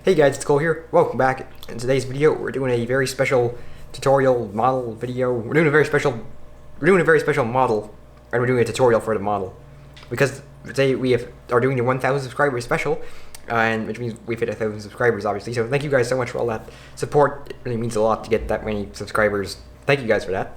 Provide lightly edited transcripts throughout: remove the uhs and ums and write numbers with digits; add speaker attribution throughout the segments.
Speaker 1: Hey guys, it's Cole here. Welcome back. In today's video, we're doing a very special tutorial model video. We're doing a very special model, and we're doing a tutorial for the model because today we are doing the 1,000 subscribers special, and which means we've hit 1,000 subscribers, obviously. So thank you guys so much for all that support. It really means a lot to get that many subscribers. Thank you guys for that.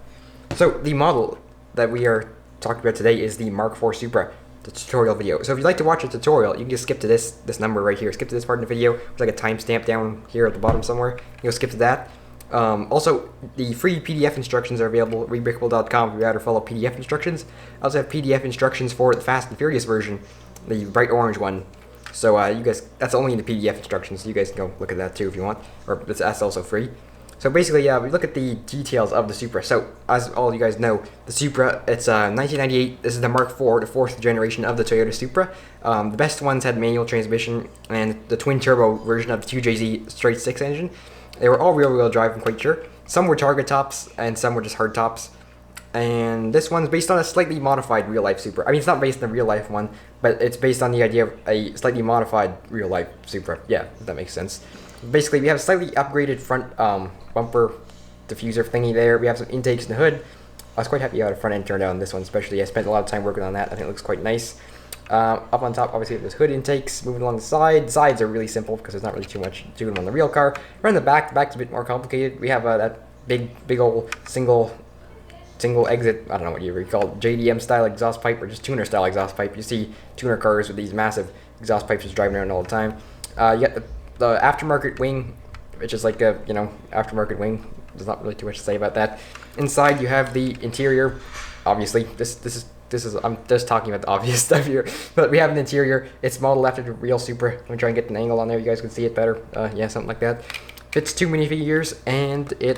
Speaker 1: So the model that we are talking about today is the MK4 Supra. The tutorial video. So if you'd like to watch a tutorial, you can just skip to this number right here. Skip to this part of the video. There's like a timestamp down here at the bottom somewhere. You'll skip to that. Also, the free PDF instructions are available at Rebrickable.com if you rather follow PDF instructions. I also have PDF instructions for the Fast and Furious version, the bright orange one. So you guys, that's only in the PDF instructions, so you guys can go look at that too if you want. Or that's also free. So basically, we look at the details of the Supra. So, as all you guys know, the Supra, it's 1998. This is the MK4, the fourth generation of the Toyota Supra. The best ones had manual transmission and the twin-turbo version of the 2JZ straight six engine. They were all rear-wheel drive, I'm quite sure. Some were target tops, and some were just hard tops. And this one's based on a slightly modified real-life Supra. I mean, it's not based on a real-life one, but it's based on the idea of a slightly modified real-life Supra. Yeah, if that makes sense. Basically, we have a slightly upgraded front bumper diffuser thingy there. We have some intakes in the hood. I was quite happy how the front end turned out on this one, especially. I spent a lot of time working on that. I think it looks quite nice. Up on top, obviously, we have this hood intakes. Moving along the side. Sides are really simple because there's not really too much to them on the real car. Around the back's a bit more complicated. We have that big old single exit, I don't know what you would call it, JDM style exhaust pipe or just tuner style exhaust pipe. You see tuner cars with these massive exhaust pipes just driving around all the time. You got the aftermarket wing, which is like a, aftermarket wing. There's not really too much to say about that. Inside you have the interior. Obviously, this is I'm just talking about the obvious stuff here, but we have an interior. It's modeled after the real Supra. I'm gonna try and get an angle on there. You guys can see it better. Yeah, something like that. Fits two minifigures, and it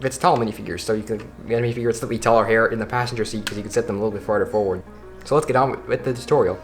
Speaker 1: fits tall minifigures. So you can get a minifigure with slightly taller hair in the passenger seat because you can set them a little bit farther forward. So let's get on with the tutorial.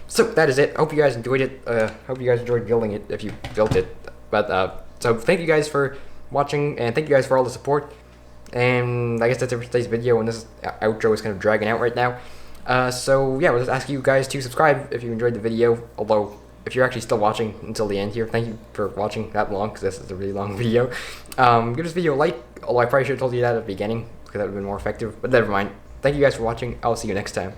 Speaker 1: So that is it. Hope you guys enjoyed it. Hope you guys enjoyed building it if you built it. But so thank you guys for watching, and thank you guys for all the support. And I guess that's it for today's video, and this outro is kind of dragging out right now. So yeah, we'll just ask you guys to subscribe if you enjoyed the video. Although, if you're actually still watching until the end here, thank you for watching that long, because this is a really long video. Give this video a like, although I probably should have told you that at the beginning, because that would have been more effective, but never mind. Thank you guys for watching. I'll see you next time.